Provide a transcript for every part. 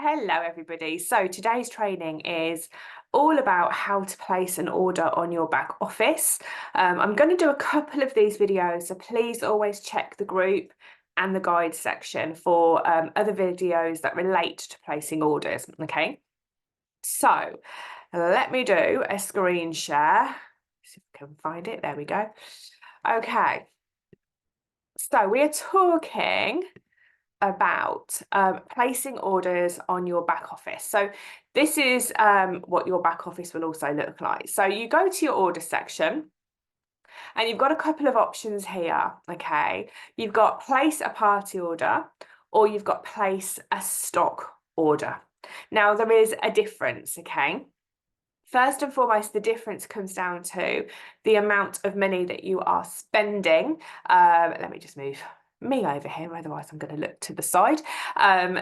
Hello everybody. So today's training is all about how to place an order on your back office. I'm going to do a couple of these videos, so please always check the group and the guide section for other videos that relate to placing orders. Okay, so let me do a screen share. See if I can find it. There we go. Okay, so we're talking about placing orders on your back office. So this is what your back office will also look like. So you go to your order section and you've got a couple of options here, okay? You've got place a party order or you've got place a stock order. Now there is a difference, okay? First and foremost, the difference comes down to the amount of money that you are spending. Let me just move me over here, otherwise I'm going to look to the side.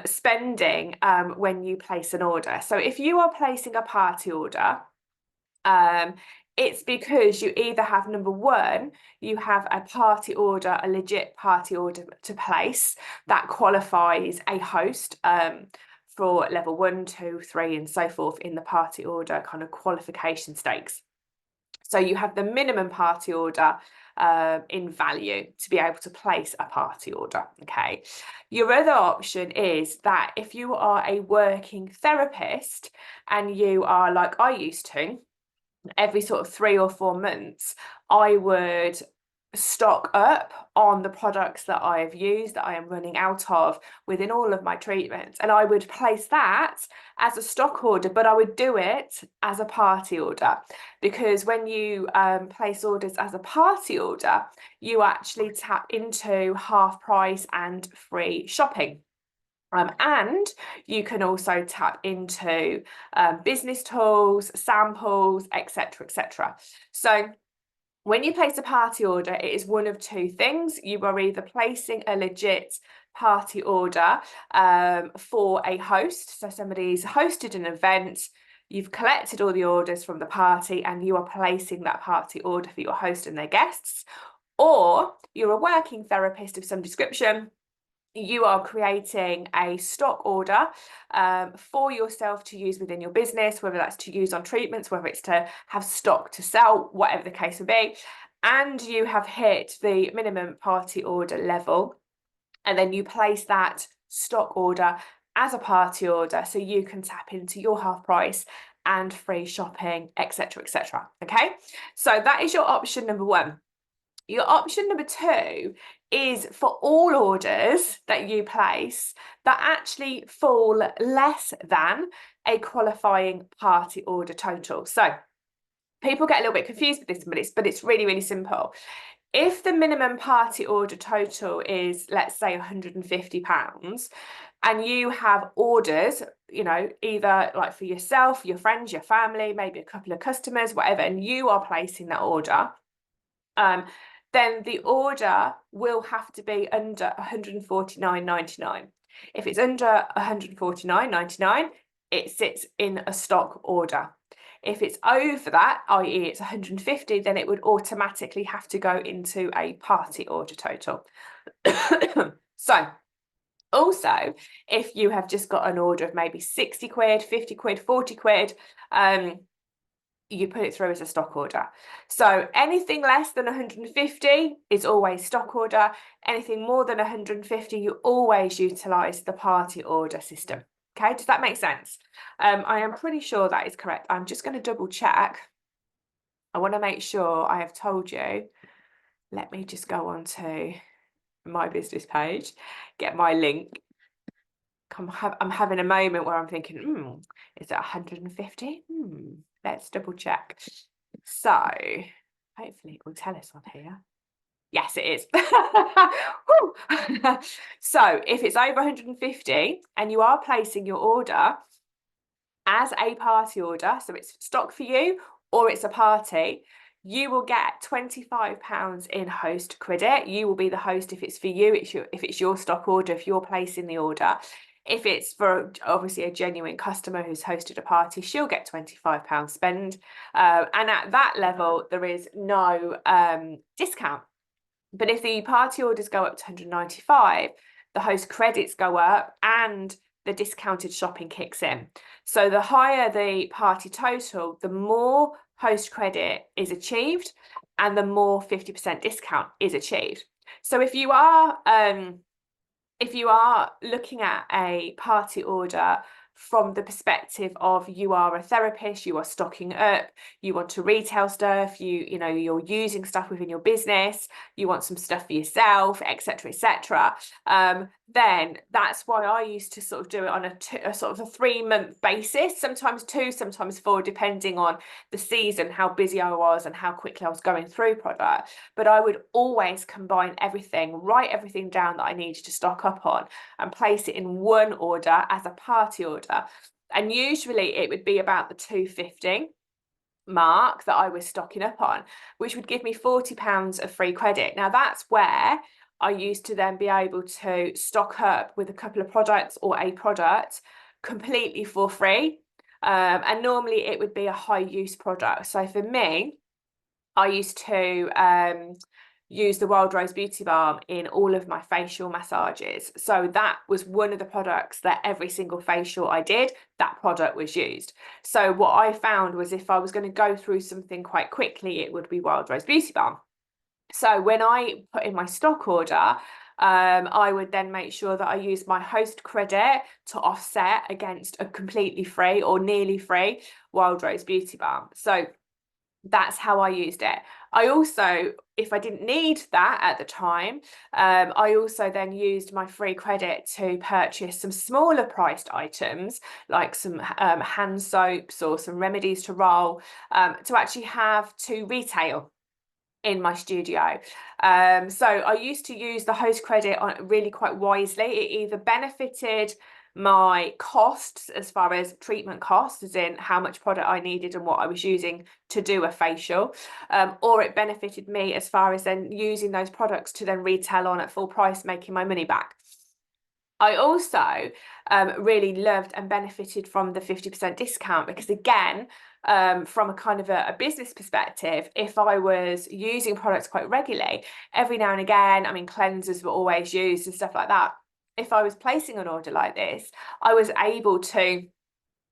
Spending when you place an order. So if you are placing a party order, it's because you either have, number one, you have a party order, a legit party order to place that qualifies a host for level 1, 2, 3, and so forth in the party order kind of qualification stakes. So you have the minimum party order in value to be able to place a party order, okay? Your other option is that if you are a working therapist and you are, like I used to, every sort of 3 or 4 months, I would stock up on the products that I have used, that I am running out of within all of my treatments. And I would place that as a stock order, but I would do it as a party order, because when you place orders as a party order, you actually tap into half price and free shopping. And you can also tap into business tools, samples, etc., etc. So when you place a party order, it is one of two things. You are either placing a legit party order for a host. So somebody's hosted an event, you've collected all the orders from the party, and you are placing that party order for your host and their guests. Or you're a working therapist of some description. You are creating a stock order for yourself to use within your business, whether that's to use on treatments, whether it's to have stock to sell, whatever the case would be. And you have hit the minimum party order level. And then you place that stock order as a party order so you can tap into your half price and free shopping, etc., etc. Okay, so that is your option number one. Your option number two is for all orders that you place that actually fall less than a qualifying party order total. So people get a little bit confused with this, but it's really, really simple. If the minimum party order total is, let's say, £150, and you have orders, you know, either like for yourself, your friends, your family, maybe a couple of customers, whatever, and you are placing that order, then the order will have to be under £149.99. If it's under £149.99, it sits in a stock order. If it's over that, i.e. it's 150, then it would automatically have to go into a party order total. So also, if you have just got an order of maybe 60 quid, 50 quid, 40 quid, you put it through as a stock order. So anything less than 150 is always stock order. Anything more than 150, you always utilize the party order system. Okay, does that make sense? I am pretty sure that is correct. I'm just going to double check. I want to make sure I have told you. Let me just go on to my business page, get my link. I'm having a moment where I'm thinking, is it 150? Let's double check. So hopefully it will tell us on here. Yes, it is. So if it's over 150 and you are placing your order as a party order, so it's stock for you or it's a party, you will get £25 in host credit. You will be the host if it's for you, if it's your stock order, if you're placing the order. If it's for obviously a genuine customer who's hosted a party, she'll get £25 spend. And at that level, there is no discount. But if the party orders go up to 195, the host credits go up and the discounted shopping kicks in. So the higher the party total, the more host credit is achieved and the more 50% discount is achieved. So if you are looking at a party order from the perspective of you are a therapist, you are stocking up, you want to retail stuff, you're using stuff within your business, you want some stuff for yourself, etc., then that's why I used to sort of do it on a sort of a 3-month basis, sometimes 2, sometimes 4, depending on the season, how busy I was and how quickly I was going through product. But I would always combine everything, write everything down that I needed to stock up on and place it in one order as a party order. And usually it would be about the 250 mark that I was stocking up on, which would give me £40 of free credit. Now that's where I used to then be able to stock up with a couple of products or a product completely for free. And normally it would be a high use product. So for me, I used to use the Wild Rose Beauty Balm in all of my facial massages. So that was one of the products that every single facial I did, that product was used. So what I found was if I was going to go through something quite quickly, it would be Wild Rose Beauty Balm. So when I put in my stock order, I would then make sure that I use my host credit to offset against a completely free or nearly free Wild Rose Beauty Balm. So that's how I used it. I also, if I didn't need that at the time, I also then used my free credit to purchase some smaller priced items, like some hand soaps or some remedies to roll, to actually have to retail in my studio. So I used to use the host credit on really quite wisely. It either benefited my costs as far as treatment costs, as in how much product I needed and what I was using to do a facial, or it benefited me as far as then using those products to then retail on at full price, making my money back. I also really loved and benefited from the 50% discount because, again, from a kind of a business perspective, if I was using products quite regularly, every now and again, I mean, cleansers were always used and stuff like that. If I was placing an order like this, I was able to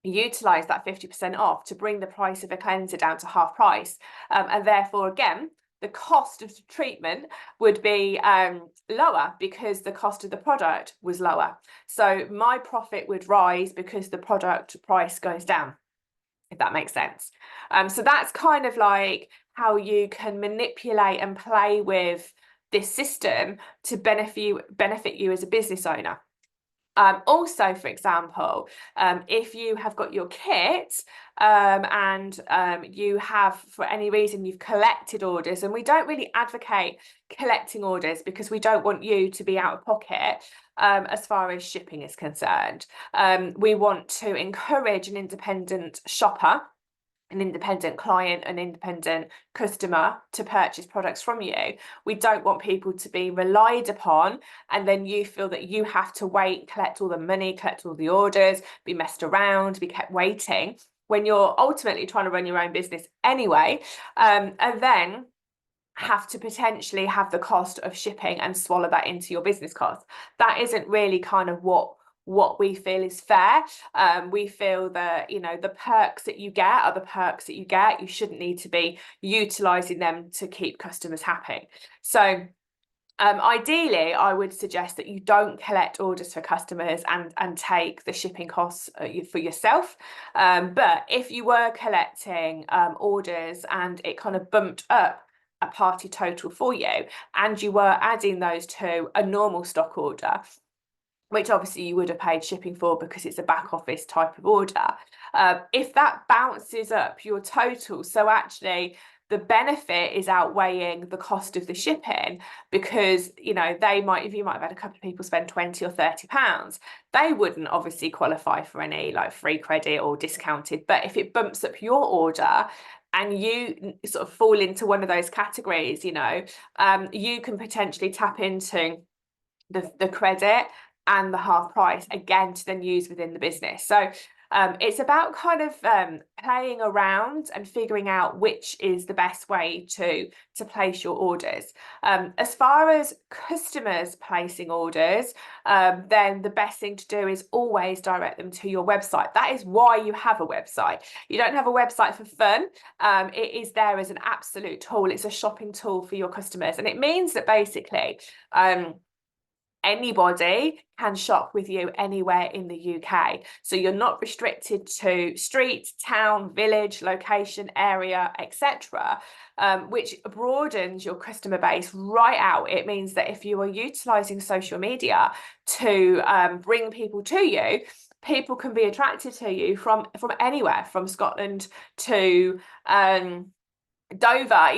utilize that 50% off to bring the price of a cleanser down to half price. And therefore, again, the cost of the treatment would be lower because the cost of the product was lower. So my profit would rise because the product price goes down, if that makes sense. So that's kind of like how you can manipulate and play with this system to benefit you as a business owner. Also, for example, if you have got your kit and you have, for any reason, you've collected orders, and we don't really advocate collecting orders because we don't want you to be out of pocket as far as shipping is concerned. We want to encourage an independent shopper, an independent client, an independent customer to purchase products from you. We don't want people to be relied upon and then you feel that you have to wait, collect all the money, collect all the orders, be messed around, be kept waiting when you're ultimately trying to run your own business anyway, and then have to potentially have the cost of shipping and swallow that into your business costs. That isn't really kind of what we feel is fair. We feel that, the perks that you get are the perks that you get. You shouldn't need to be utilizing them to keep customers happy. So ideally, I would suggest that you don't collect orders for customers and take the shipping costs for yourself. But if you were collecting orders and it kind of bumped up a party total for you and you were adding those to a normal stock order, which obviously you would have paid shipping for because it's a back office type of order, if that bounces up your total, so actually the benefit is outweighing the cost of the shipping because, if you might have had a couple of people spend 20 or 30 pounds, they wouldn't obviously qualify for any like free credit or discounted. But if it bumps up your order and you sort of fall into one of those categories, you can potentially tap into the credit and the half price again to then use within the business. So It's about kind of playing around and figuring out which is the best way to place your orders. As far as customers placing orders, then the best thing to do is always direct them to your website. That is why you have a website. You don't have a website for fun. It is there as an absolute tool. It's a shopping tool for your customers. And it means that basically, anybody can shop with you anywhere in the UK. So you're not restricted to street, town, village, location, area, etc., which broadens your customer base right out. It means that if you are utilising social media to bring people to you, people can be attracted to you from anywhere, from Scotland to Dover,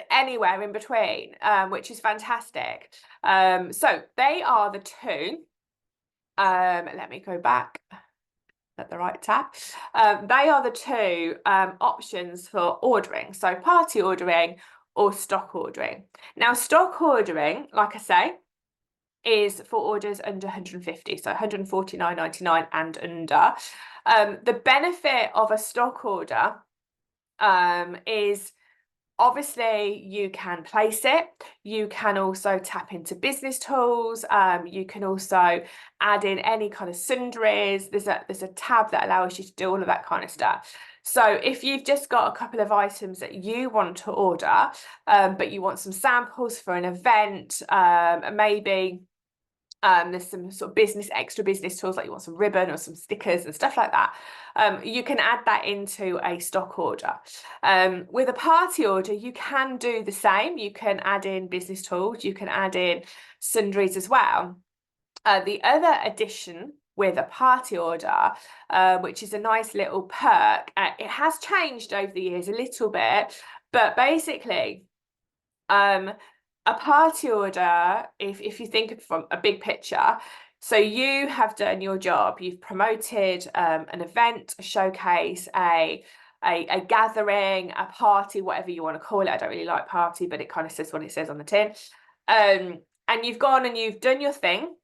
anywhere in between, which is fantastic. So they are the two. Let me go back at the right tab. They are the two options for ordering. So party ordering or stock ordering. Now, stock ordering, like I say, is for orders under 150, so 149.99 and under. The benefit of a stock order is obviously you can place it. You can also tap into business tools. You can also add in any kind of sundries. There's a tab that allows you to do all of that kind of stuff. So if you've just got a couple of items that you want to order, but you want some samples for an event, maybe there's some sort of extra business tools, like you want some ribbon or some stickers and stuff like that. You can add that into a stock order. With a party order, you can do the same. You can add in business tools. You can add in sundries as well. The other addition with a party order, which is a nice little perk, it has changed over the years a little bit, but basically, a party order, if you think of from a big picture, so you have done your job, you've promoted an event, a showcase, a gathering, a party, whatever you want to call it. I don't really like party, but it kind of says what it says on the tin. And you've gone and you've done your thing.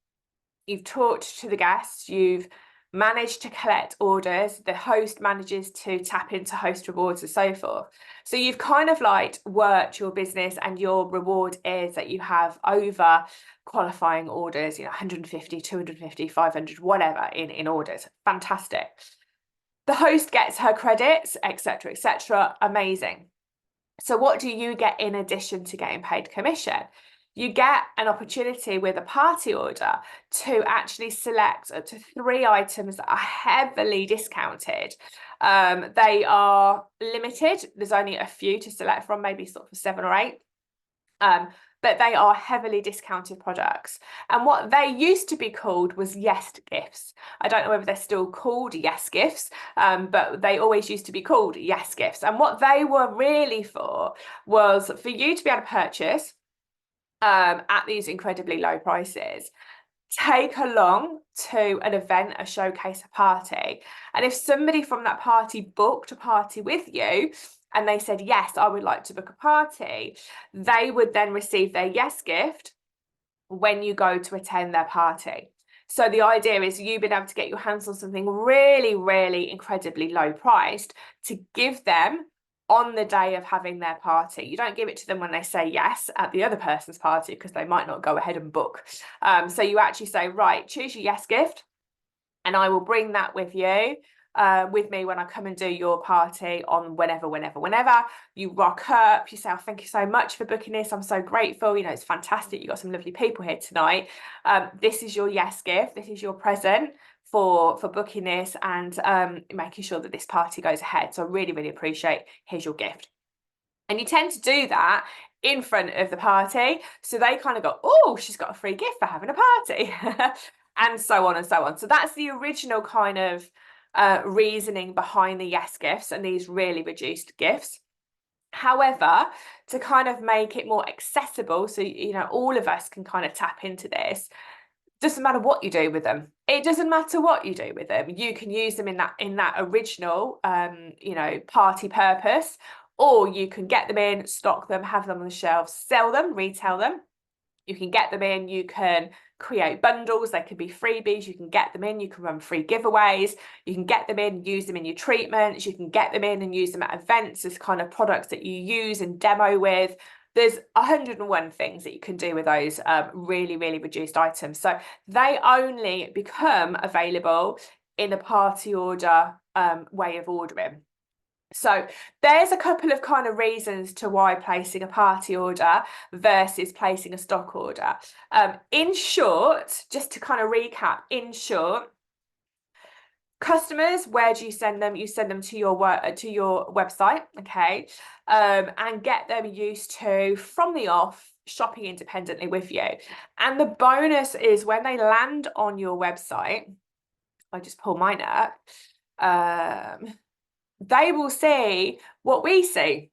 You've talked to the guests, you've managed to collect orders, the host manages to tap into host rewards and so forth. So you've kind of like worked your business, and your reward is that you have over qualifying orders, 150, 250, 500, whatever in orders. Fantastic. The host gets her credits, etc., etc. Amazing. So what do you get in addition to getting paid commission? You get an opportunity with a party order to actually select up to 3 items that are heavily discounted. They are limited. There's only a few to select from, maybe sort of 7 or 8. But they are heavily discounted products. And what they used to be called was yes gifts. I don't know whether they're still called yes gifts, but they always used to be called yes gifts. And what they were really for was for you to be able to purchase at these incredibly low prices, take along to an event, a showcase, a party. And if somebody from that party booked a party with you and they said, yes, I would like to book a party, they would then receive their yes gift when you go to attend their party. So the idea is you being able to get your hands on something really, really incredibly low priced to give them on the day of having their party. You don't give it to them when they say yes at the other person's party, because they might not go ahead and book. So you actually say, right, choose your yes gift, and I will bring that with you, with me when I come and do your party on whenever. You rock up, you say, oh, thank you so much for booking this. I'm so grateful. It's fantastic. You've got some lovely people here tonight. This is your yes gift. This is your present for booking this and making sure that this party goes ahead. So I really, really appreciate, here's your gift. And you tend to do that in front of the party. So they kind of go, oh, she's got a free gift for having a party. And so on and so on. So that's the original kind of reasoning behind the yes gifts and these really reduced gifts. However, to kind of make it more accessible, so all of us can kind of tap into this, doesn't matter what you do with them. It doesn't matter what you do with them. You can use them in that original party purpose, or you can get them in, stock them, have them on the shelves, sell them, retail them. You can get them in, you can create bundles. They could be freebies. You can get them in. You can run free giveaways. You can get them in, use them in your treatments. You can get them in and use them at events as kind of products that you use and demo with. There's 101 things that you can do with those really, really reduced items. So they only become available in a party order way of ordering. So there's a couple of kind of reasons to why placing a party order versus placing a stock order. In short, just to kind of recap, in short, customers, where do you send them? You send them to your website, okay, and get them used to, from the off, shopping independently with you. And the bonus is when they land on your website, I just pull mine up, they will see what we see.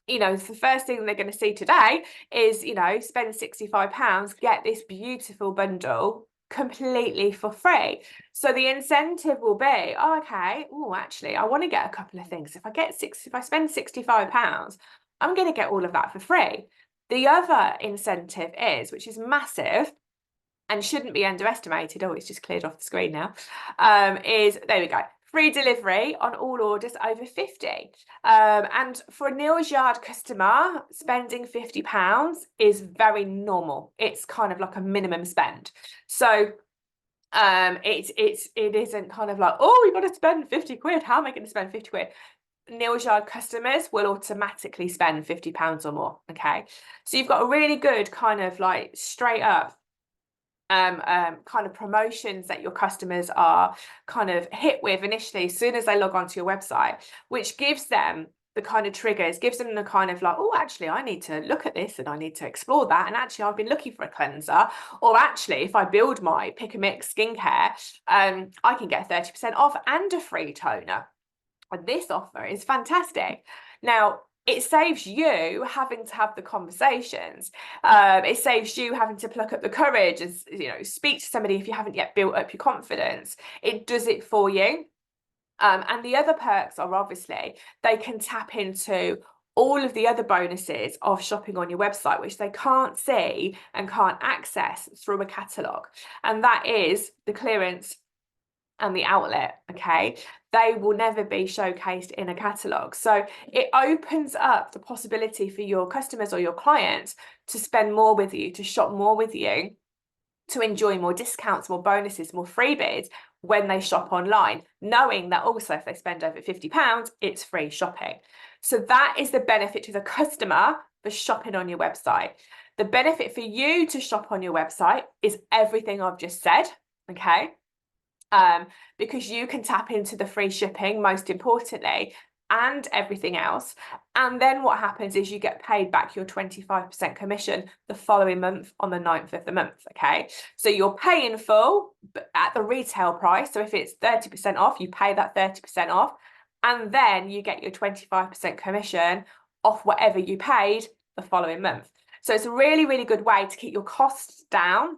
You know, the first thing they're going to see today is, you know, spend £65, get this beautiful bundle completely for free. So the incentive will be, oh, okay, oh, actually, I want to get a couple of things. If I spend £65, I'm going to get all of that for free. The other incentive is, which is massive and shouldn't be underestimated, oh, it's just cleared off the screen now, is, there we go, free delivery on all orders over 50. And for a Neals Yard customer, spending £50 is very normal. It's kind of like a minimum spend. So it isn't kind of like, oh, you've got to spend 50 quid. How am I going to spend 50 quid? Neals Yard customers will automatically spend £50 or more. Okay. So you've got a really good kind of like straight up kind of promotions that your customers are kind of hit with initially as soon as they log onto your website, which gives them the kind of triggers, gives them the kind of like, oh, actually, I need to look at this and I need to explore that. And actually, I've been looking for a cleanser. Or actually, if I build my pick and mix skincare, I can get 30% off and a free toner. And this offer is fantastic. Now, it saves you having to have the conversations. It saves you having to pluck up the courage and, you know, speak to somebody if you haven't yet built up your confidence. It does it for you. And the other perks are obviously they can tap into all of the other bonuses of shopping on your website, which they can't see and can't access through a catalogue. And that is the clearance and the outlet, okay? They will never be showcased in a catalogue. So it opens up the possibility for your customers or your clients to spend more with you, to shop more with you, to enjoy more discounts, more bonuses, more freebies when they shop online, knowing that also if they spend over £50, it's free shopping. So that is the benefit to the customer for shopping on your website. The benefit for you to shop on your website is everything I've just said, okay? Because you can tap into the free shipping, most importantly, and everything else. And then what happens is you get paid back your 25% commission the following month on the 9th of the month, okay? So you're paying full at the retail price. So if it's 30% off, you pay that 30% off, and then you get your 25% commission off whatever you paid the following month. So it's a really, really good way to keep your costs down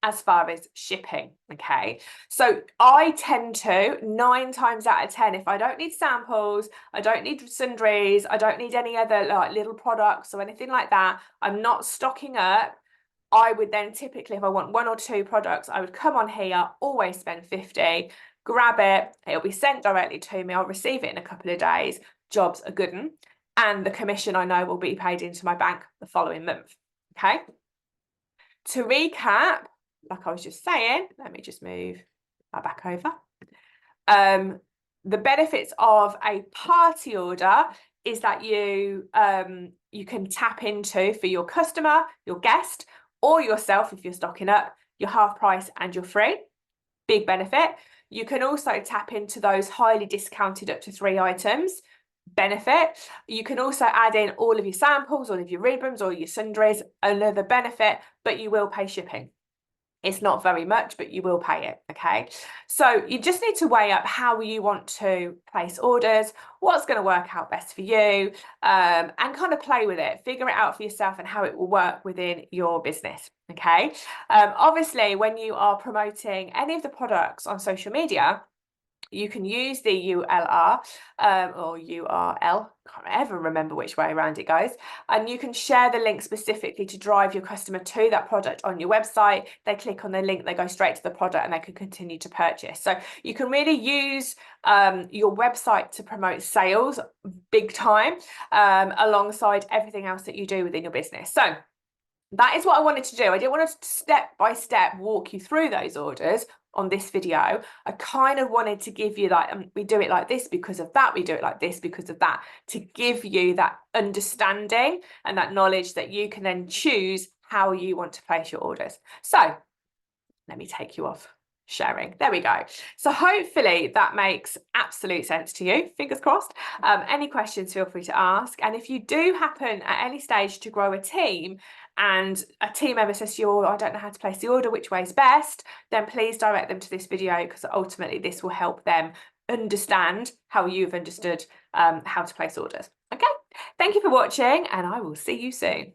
as far as shipping, okay? So I tend to, 9 times out of 10, if I don't need samples, I don't need sundries, I don't need any other like little products or anything like that, I'm not stocking up, I would then typically, if I want 1 or 2 products, I would come on here, always spend 50, grab it, it'll be sent directly to me, I'll receive it in a couple of days, job's a good one, and the commission I know will be paid into my bank the following month, okay? To recap, like I was just saying, let me just move that back over. The benefits of a party order is that you can tap into, for your customer, your guest, or yourself if you're stocking up, your half price and your free. Big benefit. You can also tap into those highly discounted up to 3 items. Benefit. You can also add in all of your samples, all of your ribbons, or your sundries, another benefit, but you will pay shipping. It's not very much, but you will pay it, okay? So you just need to weigh up how you want to place orders, what's going to work out best for you, and kind of play with it, figure it out for yourself and how it will work within your business, okay? Obviously, when you are promoting any of the products on social media, You can use the ULR or URL, can't ever remember which way around it goes, and you can share the link specifically to drive your customer to that product on your website. They click on the link, they go straight to the product, and they can continue to purchase. So you can really use your website to promote sales big time, alongside everything else that you do within your business. So that is what I wanted to do. I didn't want to step by step walk you through those orders on this video. I kind of wanted to give you like, we do it like this because of that, we do it like this because of that, to give you that understanding and that knowledge that you can then choose how you want to place your orders. So let me take you off sharing. There we go. So hopefully that makes absolute sense to you. Fingers crossed. Any questions, feel free to ask. And if you do happen at any stage to grow a team and a team member says to you, oh, I don't know how to place the order, which way is best, then please direct them to this video, because ultimately this will help them understand how you've understood how to place orders. Okay, thank you for watching, and I will see you soon.